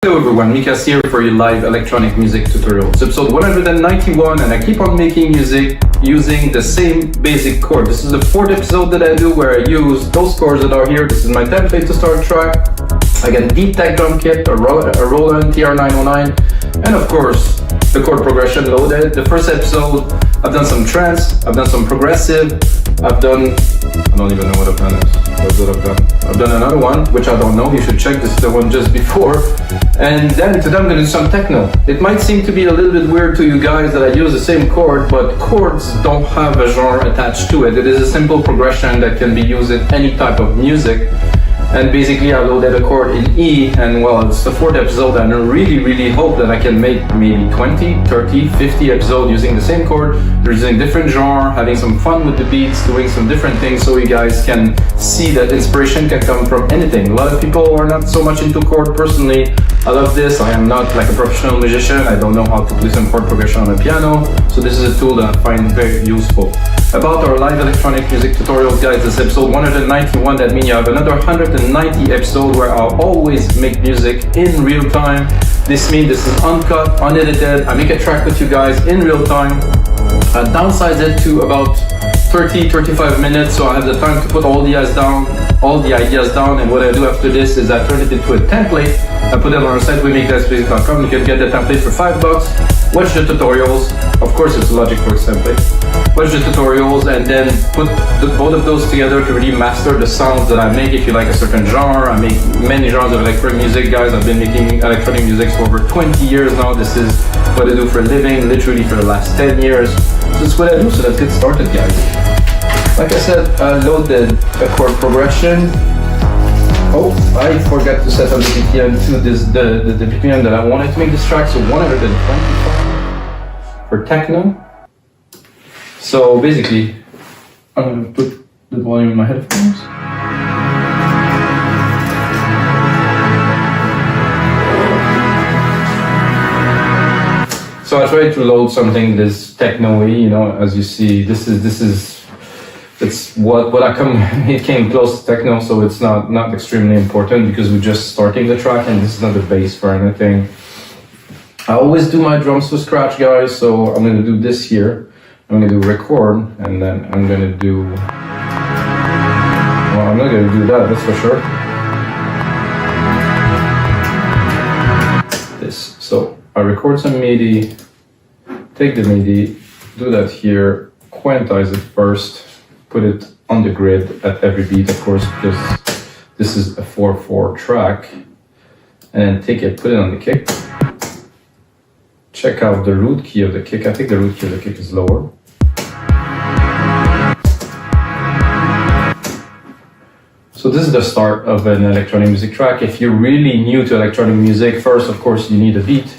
Hello everyone, Mikas here for your live electronic music tutorial. It's episode 191 and I keep on making music using the same basic chord. This is the fourth episode that I do where I use those chords that are here. This is my template to start a track. I got a deep tech drum kit, a Roland TR909, and of course the chord progression loaded. The first episode I've done some trance, I've done some progressive, I don't even know what I've done I've done another one, which I don't know, you should check, this is the one just before. And then today I'm going to do some techno. It might seem to be a little bit weird to you guys that I use the same chord, but chords don't have a genre attached to it. It is a simple progression that can be used in any type of music. And basically I loaded a chord in E, and well, it's the fourth episode and I really hope that I can make maybe 20, 30, 50 episodes using the same chord. They're using different genre, having some fun with the beats, doing some different things so you guys can see that inspiration can come from anything. A lot of people are not so much into chord. Personally, I love this. I am not like a professional musician. I don't know how to play some chord progression on a piano. So this is a tool that I find very useful. About our live electronic music tutorials, guys, this is episode 191. That means you have another 190 episodes where I'll always make music in real time. This means this is uncut, unedited. I make a track with you guys in real time. I downsize it to about 30-35 minutes, so I have the time to put all the ideas down, and what I do after this is I turn it into a template. I put it on our site, wemake-music.com. You can get the template for $5. Watch the tutorials. Of course, it's a Logic Works template. Watch the tutorials and then put both of those together to really master the sounds that I make. If you like a certain genre, I make many genres of electronic music, guys. I've been making electronic music for over 20 years now. This is what I do for a living, literally for the last 10 years. So that's what I do, so let's get started, guys. Like I said, I loaded a chord progression. Oh, I forgot to set up the BPM to the BPM that I wanted to make this track, so 125 for techno. So basically, I'm going to put the volume in my headphones. So I tried to load something this techno-y, you know, as you see, it's what it came close to techno, so it's not extremely important because we're just starting the track and this is not the bass for anything. I always do my drums to scratch, guys, so I'm going to do this here. I'm going to do record, and then I'm going to do, well, I'm not going to do that, that's for sure. This, so I record some MIDI, take the MIDI, do that here, quantize it first, put it on the grid at every beat, of course, because this is a 4/4 track, and then take it, put it on the kick. Check out the root key of the kick. I think the root key of the kick is lower. So this is the start of an electronic music track. If you're really new to electronic music, first, of course, you need a beat.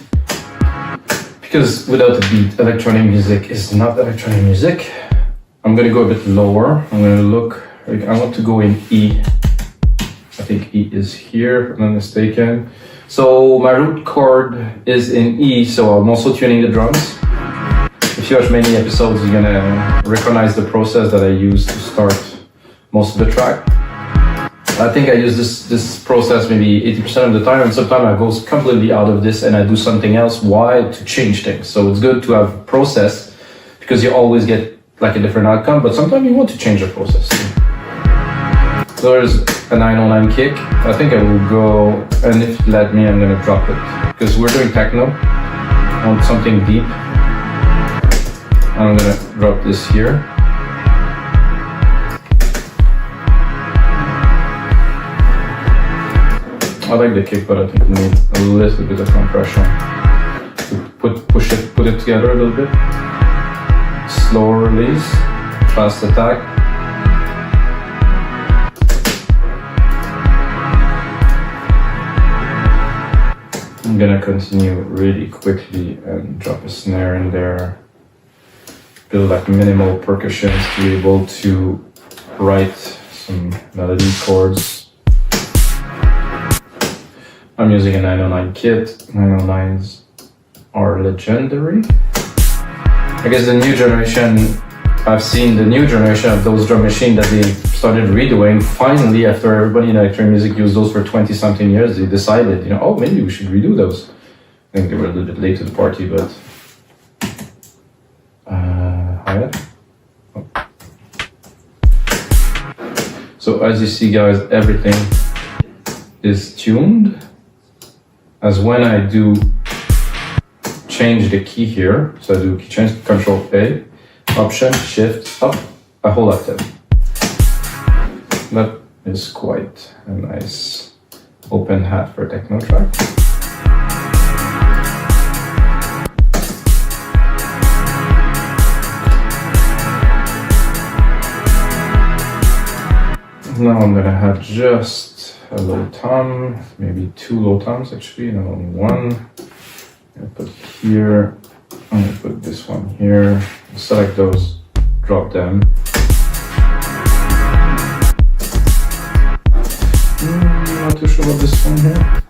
Because without a beat, electronic music is not electronic music. I'm going to go a bit lower. I'm going to look, I want to go in E. I think E is here, if I'm not mistaken. So my root chord is in E, so I'm also tuning the drums. If you watch many episodes, you're gonna recognize the process that I use to start most of the track. I think I use this process maybe 80% of the time, and sometimes I go completely out of this and I do something else. Why? To change things. So it's good to have a process because you always get like a different outcome, but sometimes you want to change the process. So there's a 909 kick. I think I will go, and if you let me, I'm gonna drop it because we're doing techno. I want something deep. I'm gonna drop this here. I like the kick, but I think we need a little bit of compression to put it together a little bit. Slower release, fast attack. I'm gonna continue really quickly and drop a snare in there. Build like minimal percussions to be able to write some melody chords. I'm using a 909 kit. 909s are legendary. I guess the new generation I've seen the new generation of those drum machines that they started redoing. Finally, after everybody in electronic music used those for 20 something years, they decided, you know, oh, maybe we should redo those. I think they were a little bit late to the party, but hi. Oh. So as you see, guys, everything is tuned. As when I do change the key here, so I do change Control A, Option, Shift, up a whole octave. That is quite a nice open hat for a techno track. Now I'm gonna have just a low tom, maybe 2 low toms actually, and only one. I'm gonna put here, I'm gonna put this one here, select those, drop them. Not too sure about this one here.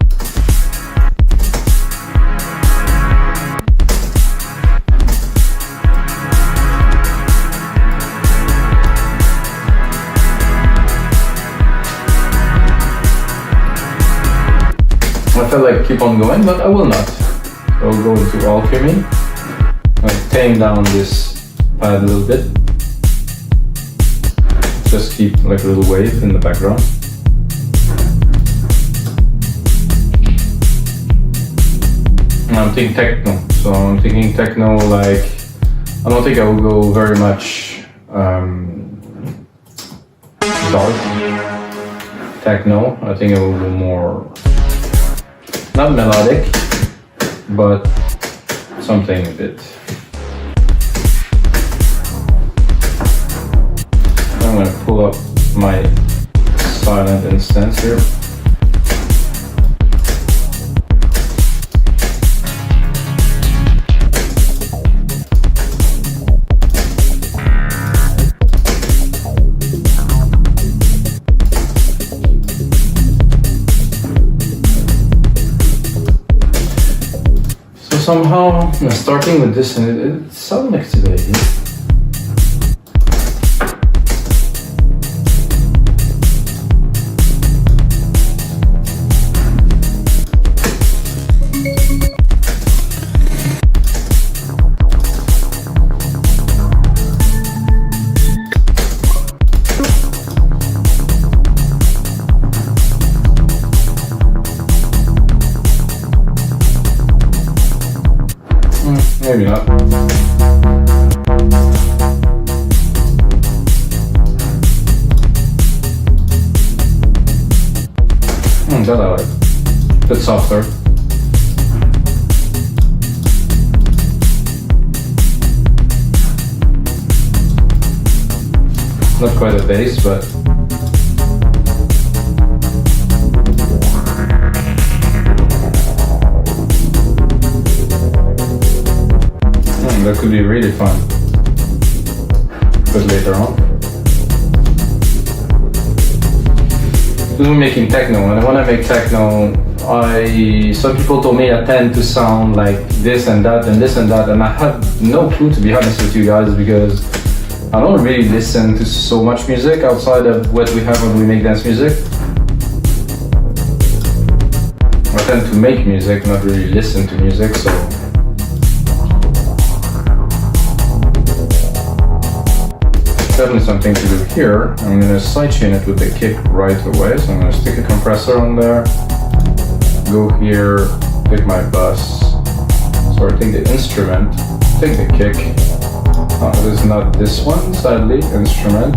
I feel like keep on going, but I will not. I'll go into alchemy. I'll tame down this pad a little bit. Just keep like a little wave in the background. And I'm thinking techno. So I'm thinking techno like, I don't think I will go very much dark techno. I think I will go more not melodic, but something a bit. I'm going to pull up my silent instance here. Somehow, starting with this, and it sounds activated. Maybe not. That I like. A bit softer. Not quite a bass, but that could be really fun. But later on. We're making techno, and when I make techno, some people told me I tend to sound like this and that and this and that, and I have no clue, to be honest with you guys, because I don't really listen to so much music outside of what we have when we make dance music. I tend to make music, not really listen to music, so definitely something to do here. I'm going to sidechain it with the kick right away. So I'm going to stick a compressor on there, go here, pick my bus, so I take the instrument, take the kick. This is not this one, sadly, instrument,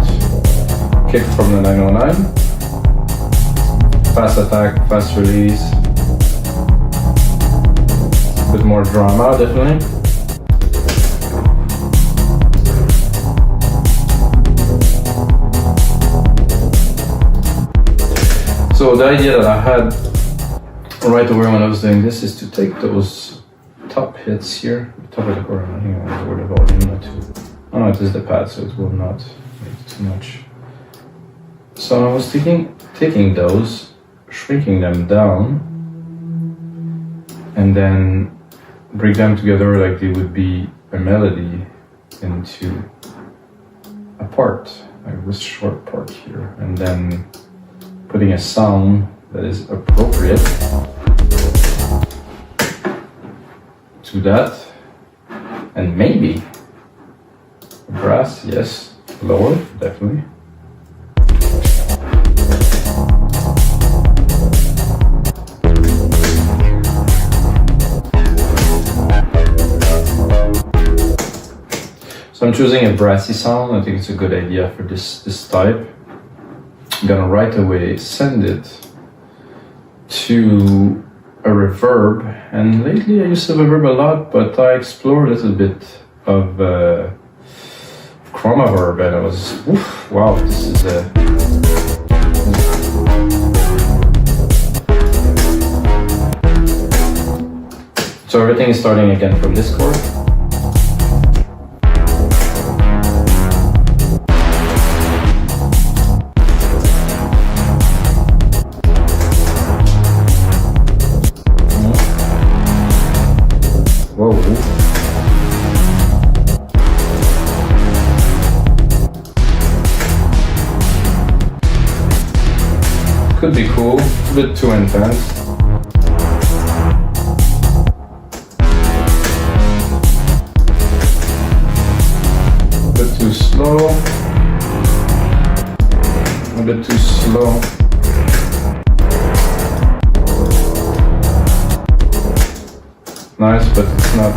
kick from the 909, fast attack, fast release, a bit more drama definitely. So the idea that I had right away when I was doing this is to take those top hits here, top of the chord. I think I want to lower the volume not too. Oh no, it is the pad, so it will not make too much. So I was taking those, shrinking them down, and then bring them together like they would be a melody into part, like this short part here, and then putting a sound that is appropriate to that, and maybe brass, yes, lower, definitely. So I'm choosing a brassy sound. I think it's a good idea for this type. I'm gonna right away send it to a reverb, and lately I used the reverb a lot, but I explored a little bit of chroma verb, and I was, oof, wow, this is a... So everything is starting again from this chord. Whoa. Could be cool, a bit too intense. A bit too slow. A bit too slow. Nice, but it's not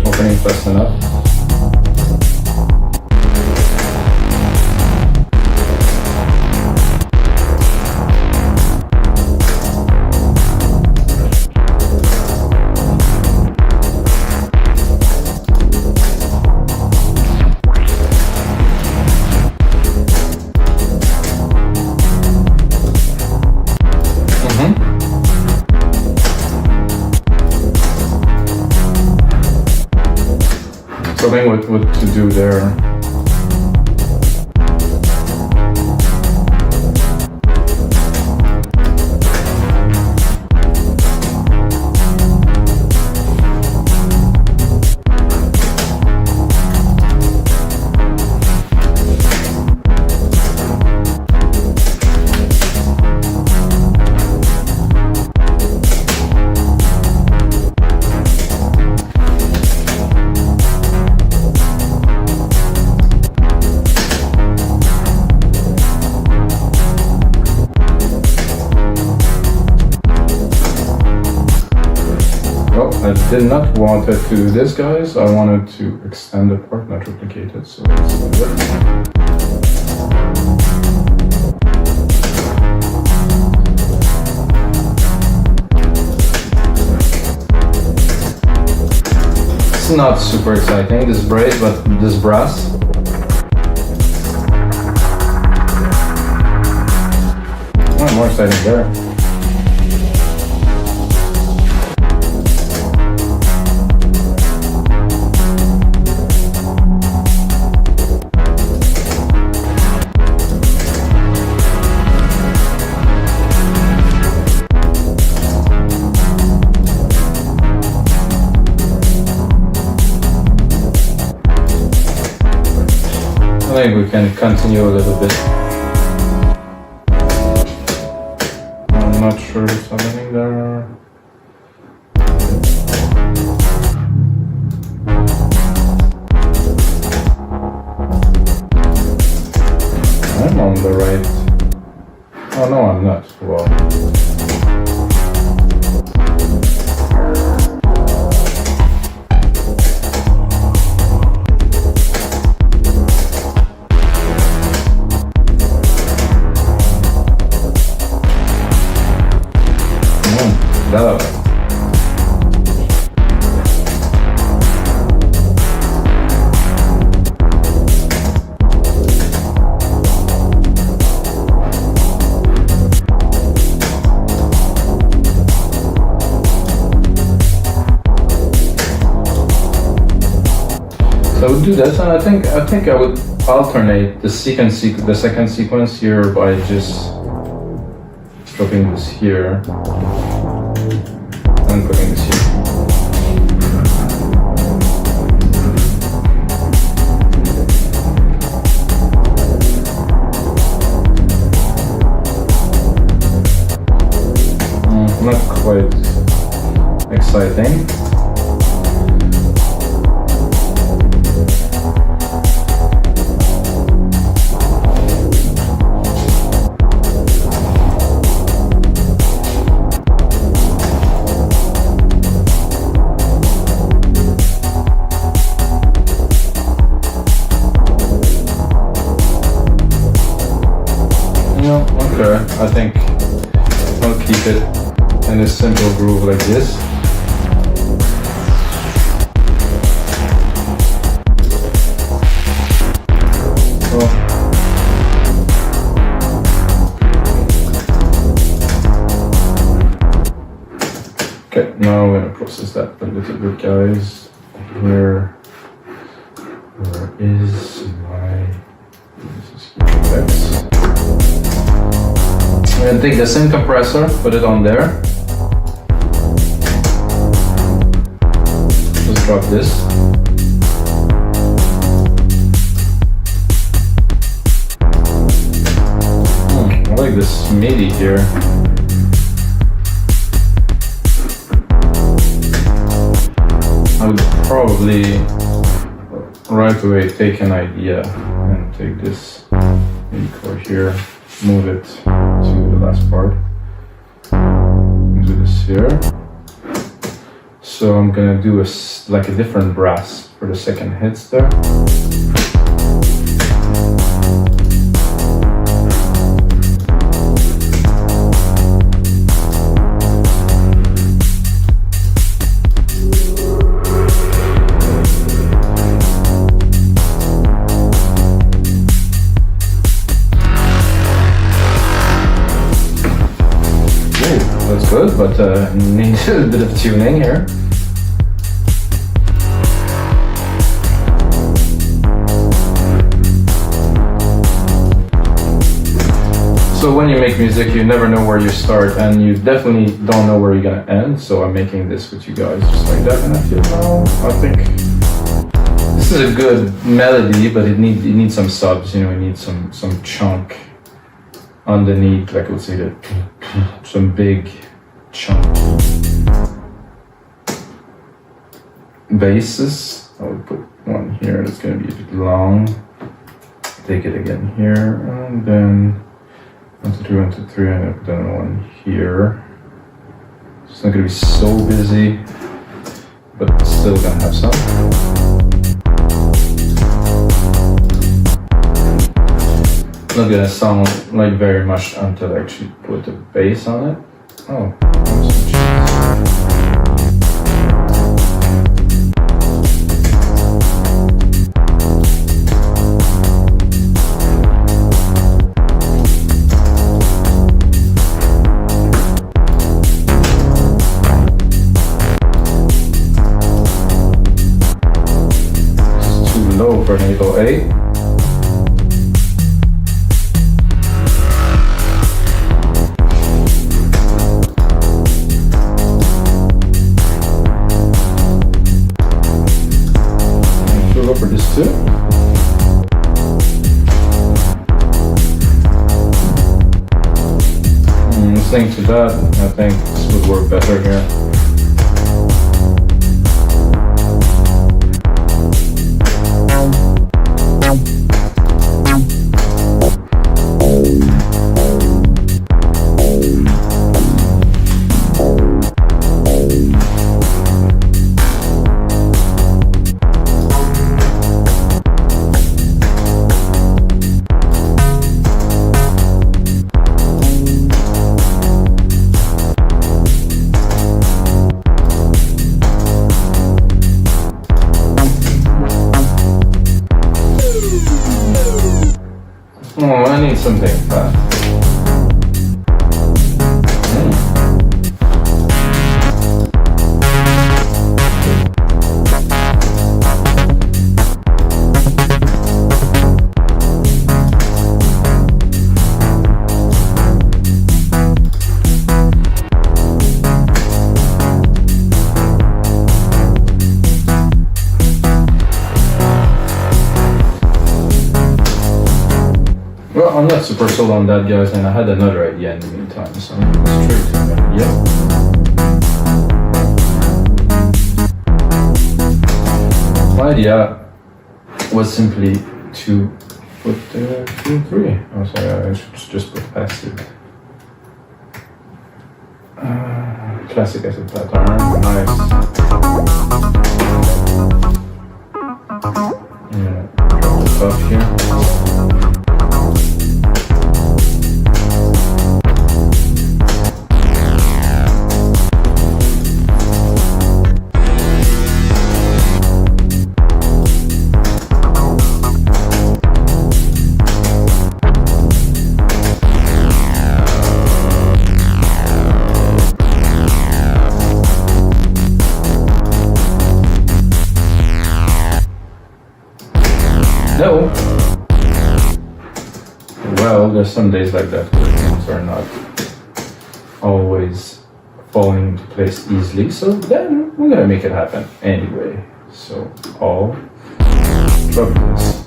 opening fast enough. So I think what to do there. I did not want it to do this, guys. I wanted to extend the part, not replicate it. So let's do it. It's not super exciting, this brass, but this brass. Oh, more exciting there. I think we can continue a little bit. I'm not sure what's happening there. I'm on the right. Oh no, I'm not. Well. Love. So I would do this, and I think I would alternate the second sequence here by just dropping this here. And putting this here. exciting. Okay, I think I'll keep it in a simple groove like this. Okay, now I'm gonna process that a little bit, guys. Where is my... This is here. I'm gonna take the same compressor, put it on there. Just drop this. I like this MIDI here. I would probably right away take an idea and take this MIDI chord here, move it to the last part, do this here. So I'm gonna do like a different brass for the second hits there. That's good, but needs a bit of tuning here. So when you make music, you never know where you start, and you definitely don't know where you're gonna end. So I'm making this with you guys just like that, and I feel now, I think this is a good melody, but it needs some subs. You know, it needs some chunk underneath, like I would say that some big chunky basses. I would put one here that's gonna be a bit long. Take it again here, and then 1, 2, 3, 1, 2, 3, and I've done one here. It's not gonna be so busy, but still gonna have some. Not gonna sound like very much until I actually put the bass on it. Oh, this is too low for an 808. For this too. Listening to that, I think this would work better here. Oh, I need something fast. Well, I'm not super sold on that, guys, and I had another idea in the meantime, so let's try to idea was simply to put 2, 3. Oh, sorry, I should just put passive. Classic as a pattern, nice. Yeah, drop the buff here. No. Well, there's some days like that where things are not always falling into place easily, so then we're gonna make it happen anyway. So I'll drop this.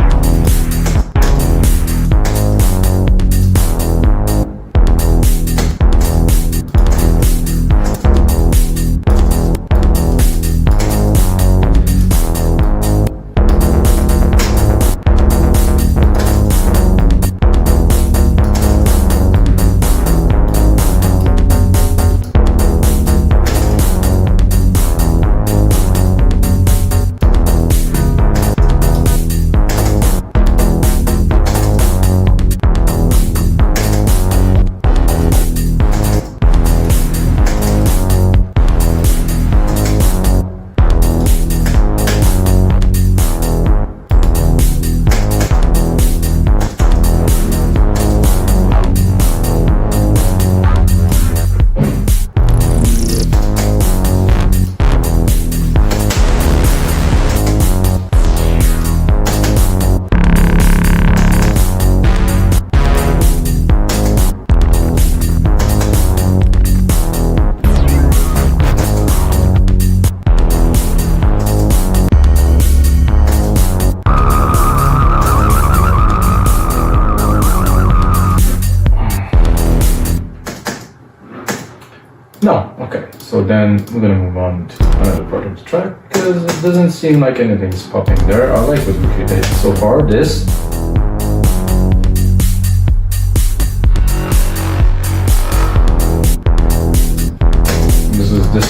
No, okay, so then we're gonna move on to another part of the track because it doesn't seem like anything's popping there. I like what we created so far. This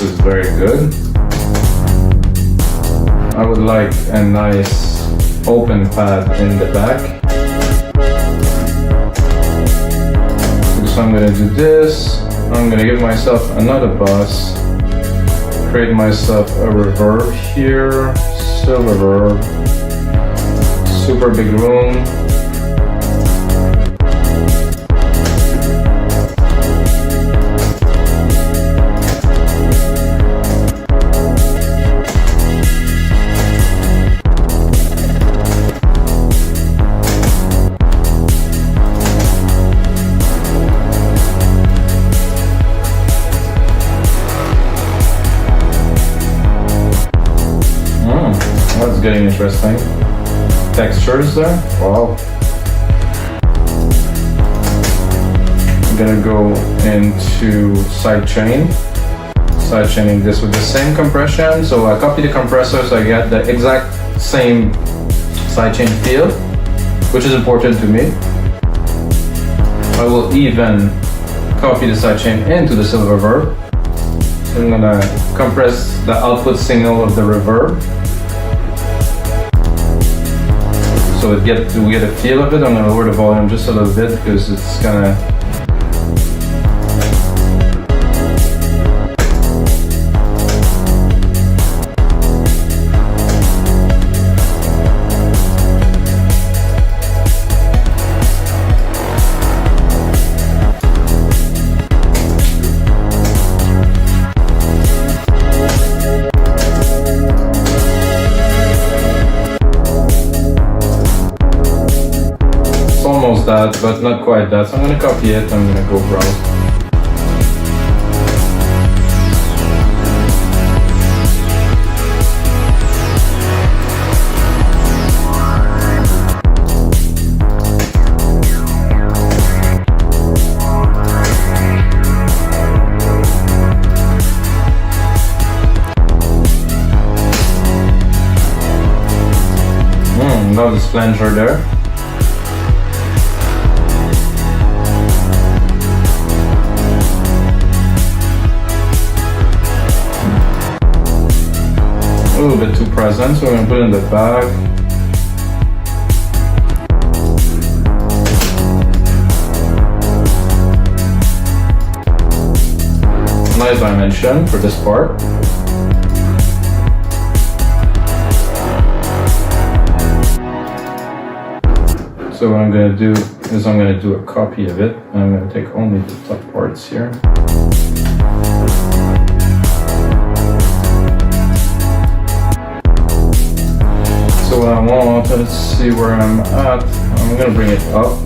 is very good. I would like a nice open pad in the back. So I'm gonna do this. I'm gonna give myself another bus, create myself a reverb here, silver reverb, super big room. That's getting interesting. Textures there. Wow. I'm gonna go into sidechaining this with the same compression. So I copy the compressor so I get the exact same sidechain feel, which is important to me. I will even copy the sidechain into the silver reverb. So I'm gonna compress the output signal of the reverb. So we get a feel of it. I'm gonna lower the volume just a little bit because it's gonna. Almost that, but not quite that. So I'm gonna copy it. I'm gonna go browse. love this flanger there. A little bit too present, so I'm going to put it in the back. Nice dimension for this part. So what I'm going to do is I'm going to do a copy of it, and I'm going to take only the top parts here. So what I want, let's see where I'm at. I'm going to bring it up.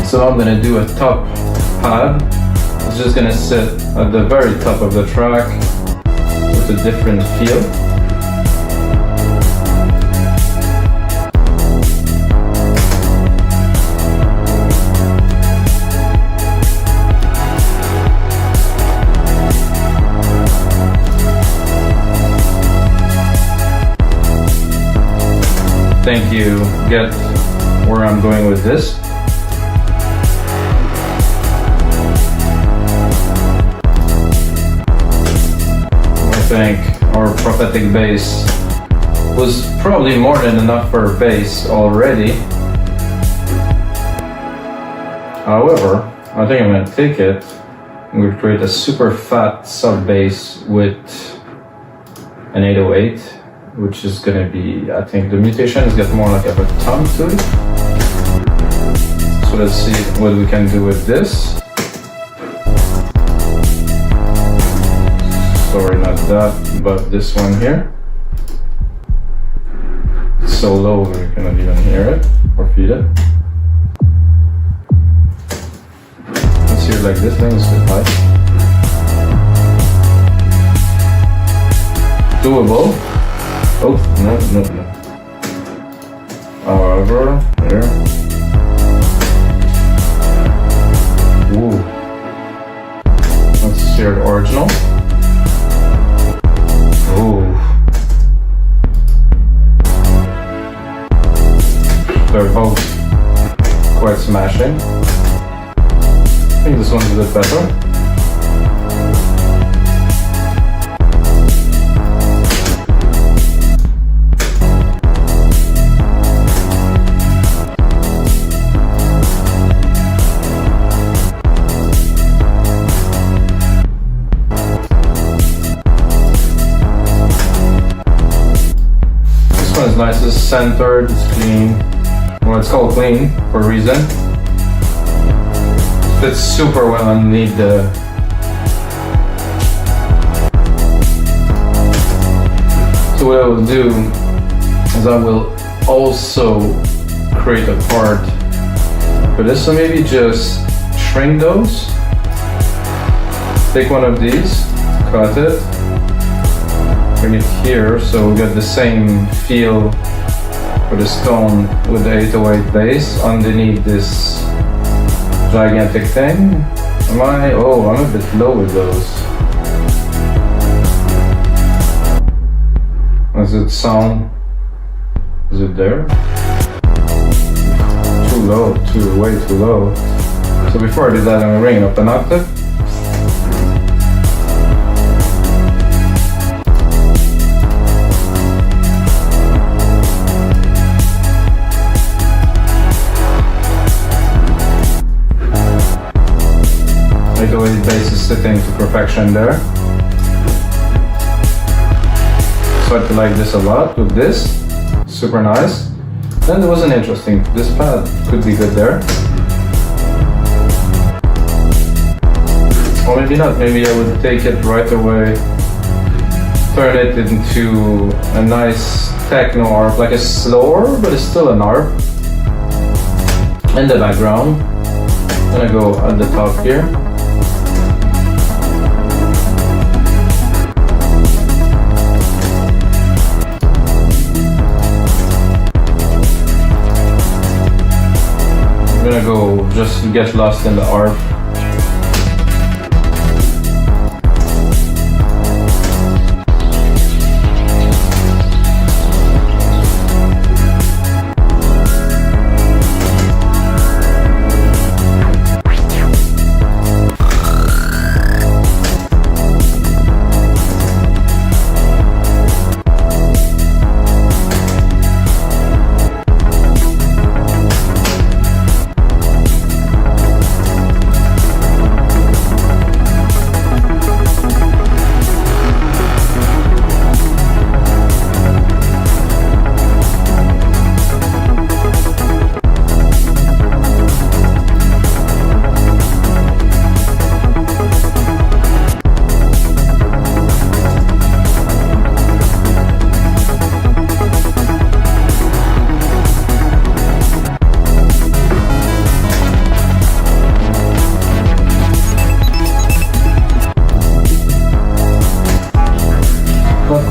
So I'm going to do a top pad. It's just going to sit at the very top of the track with a different feel. Think you get where I'm going with this. I think our prophetic bass was probably more than enough for bass already. However, I think I'm going to take it. I'm going to create a super fat sub bass with an 808. Which is going to be, I think the mutation is got more like a tom to it. So let's see what we can do with this. Sorry, not that, but this one here. It's so low we cannot even hear it or feel it. Let's hear it like this, then it's a bit high. Doable. Oh, no. However, here. Ooh. Let's hear the original. Ooh. They're both quite smashing. I think this one's a bit better. It's nice, it's centered, it's clean. Well, it's called clean for a reason. It fits super well underneath the... So what I will do is I will also create a part for this. So maybe just shrink those. Take one of these, cut it. Bring it here, so we got the same feel for the stone with the 808 bass underneath this gigantic thing. Oh, I'm a bit low with those. Does it sound? Is it there? Too low, way too low. So before I do that, I'm gonna bring it up an octave. The way the bass is sitting to perfection there. So I like this a lot with this. Super nice. Then there was an interesting, this pad could be good there. Or maybe not, maybe I would take it right away, turn it into a nice techno arp, like a slower, but it's still an arp. In the background, I'm gonna go at the top here. I'm gonna go just get lost in the arp.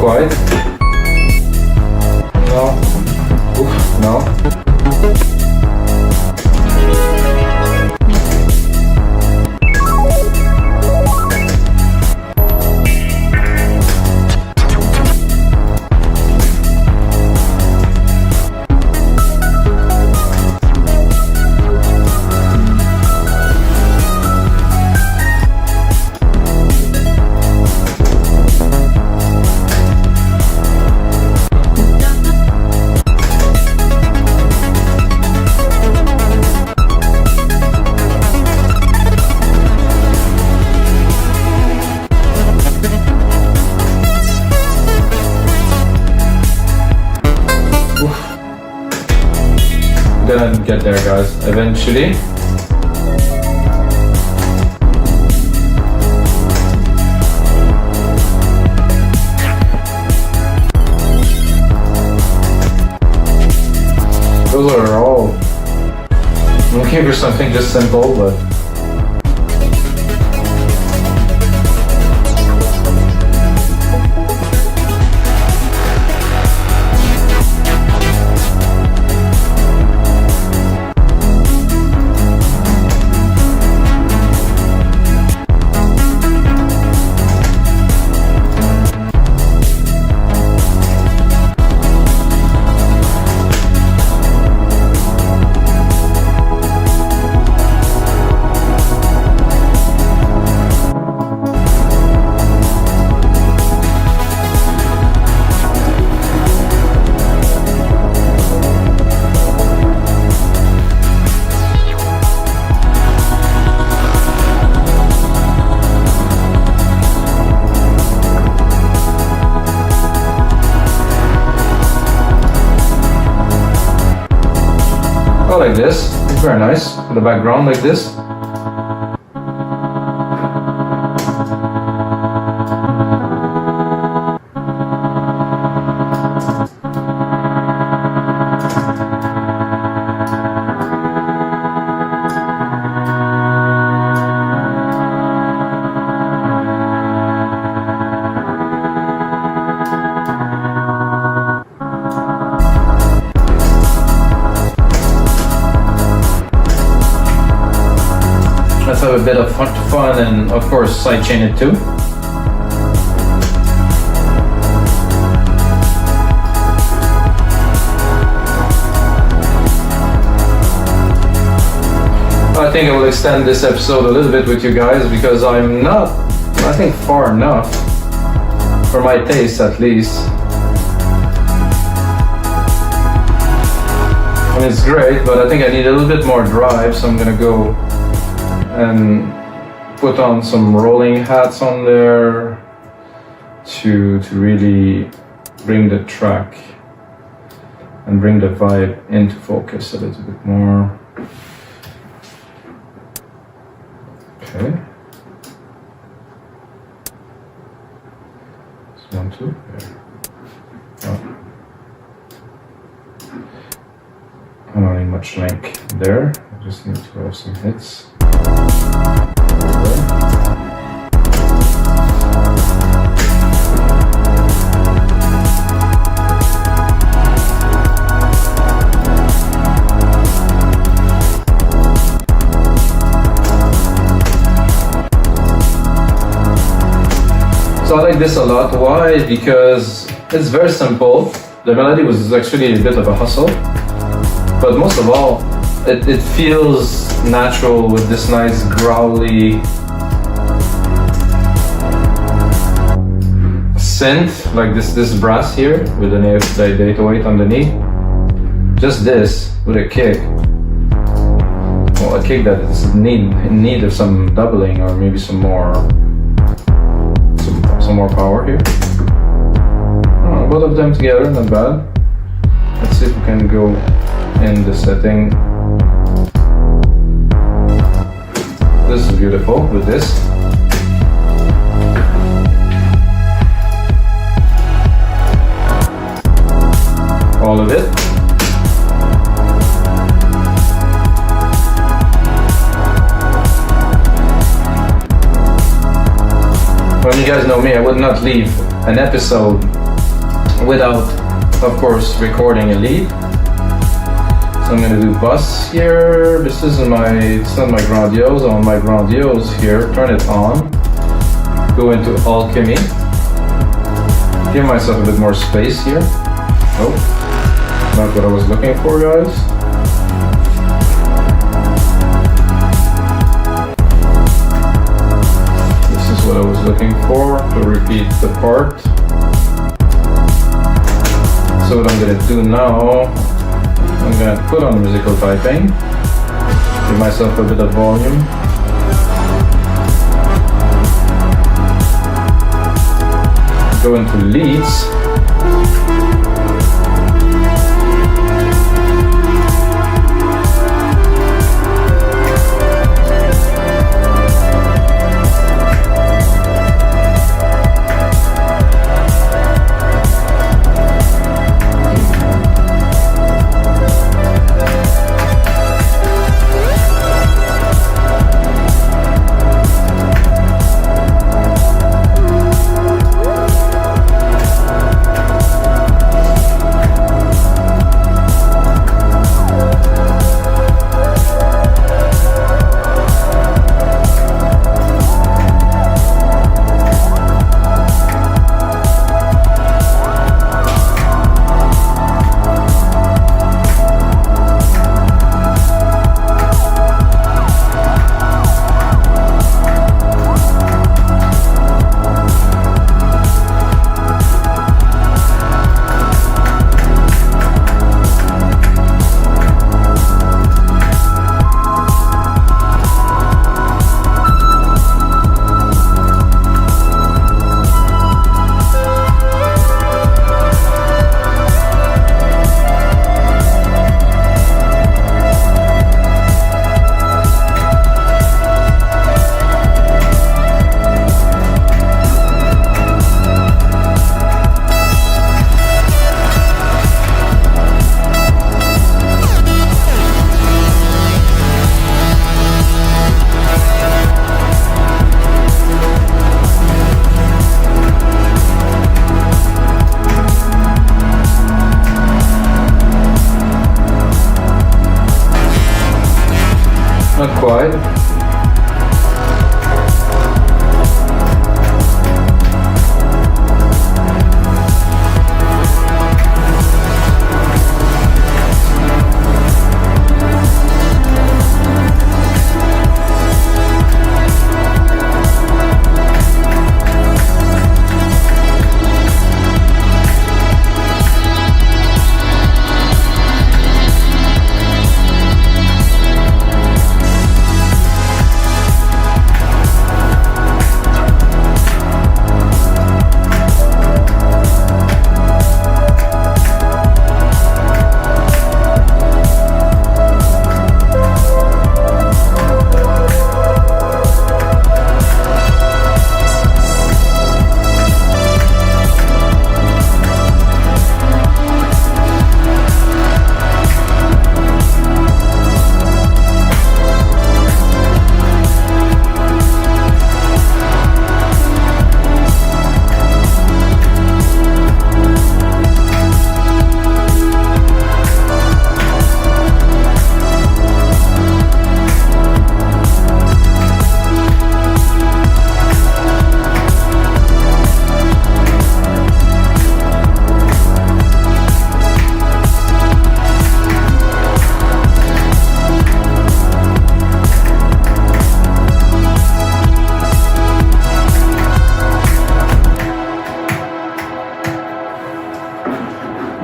quite. No. Oof, no. Gonna get there, guys, eventually. Those are all. I'm looking for something just simple, but like this, very nice, in the background like this. Let's have a bit of fun and of course sidechain it too. I think I will extend this episode a little bit with you guys because I'm not, I think, far enough for my taste at least. I mean, it's great, but I think I need a little bit more drive, so I'm gonna go and put on some rolling hats on there to really bring the track and bring the vibe into focus a little bit more. Okay. Just 1, 2, there. Oh. I don't need much length there. I just need to have some hits. So I like this a lot. Why? Because it's very simple. The melody was actually a bit of a hustle, but most of all, it feels natural with this nice growly synth, like this brass here with an 808 underneath. Just this with a kick. Well, a kick that is in need of some doubling or maybe some more power here. Oh, both of them together, not bad. Let's see if we can go in the setting. This is beautiful with this. All of it. Well, you guys know me, I would not leave an episode without, of course, recording a lead. So I'm going to do bass here. This isn't my grandiose. I want my grandiose here. Turn it on. Go into alchemy. Give myself a bit more space here. Oh, not what I was looking for, guys. This is what I was looking for, to repeat the part. So what I'm going to do now, I'm going to put on musical typing, give myself a bit of volume. Go into leads. Not quite.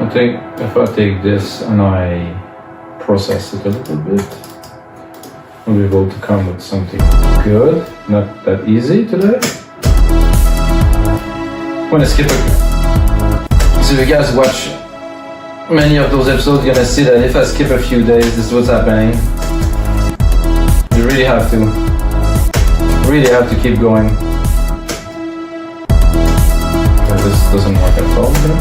I think if I take this and I process it a little bit, I'll be able to come with something good. Not that easy today. I'm gonna skip it. So if you guys watch many of those episodes, you're gonna see that if I skip a few days, this is what's happening. You really have to keep going. This doesn't work at all. Then.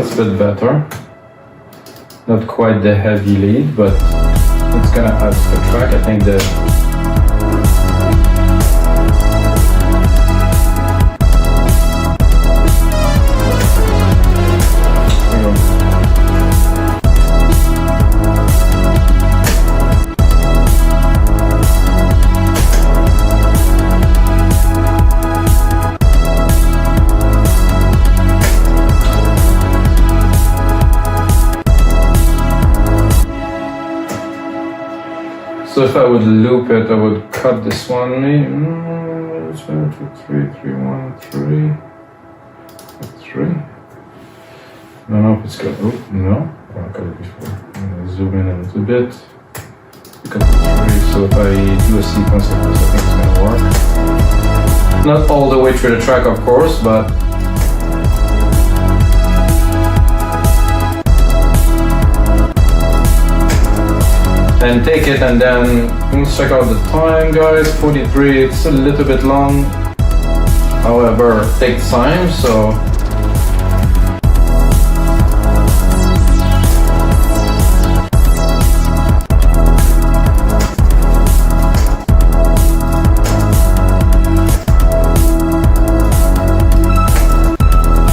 that's a bit better. Not quite the heavy lead, but it's gonna add to the track. I think that so if I would loop it, I would cut this one. 1, 2, 3, 3, 1, 3, 3. I don't know if it's good. Oh, no. Oh, I cut it before. I'm gonna zoom in a little bit. Cut the 3. So if I do a sequence like this, I think it's gonna work. Not all the way through the track, of course, but and take it, and then let's check out the time, guys. 43. It's a little bit long, however it takes time, so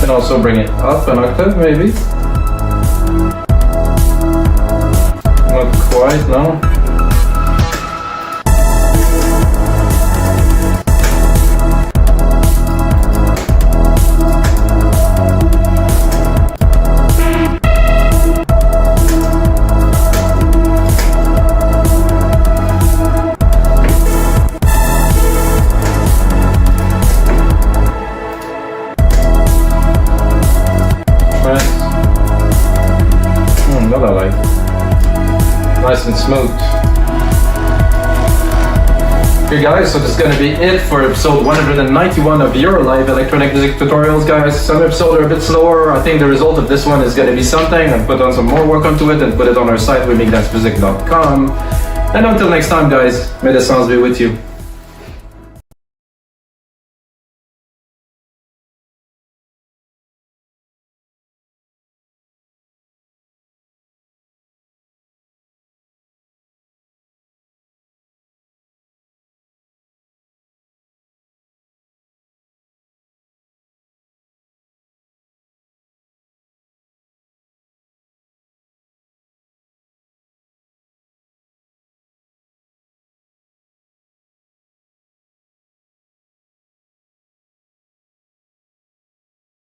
can also bring it up an octave maybe. Not quite, no. That I like. Nice and smooth. Okay guys, so this is gonna be it for episode 191 of your live electronic music tutorials, guys. Some episodes are a bit slower. I think the result of this one is gonna be something. I'll put on some more work onto it and put it on our site, wemigdancemusic.com. And until next time, guys, may the sounds be with you.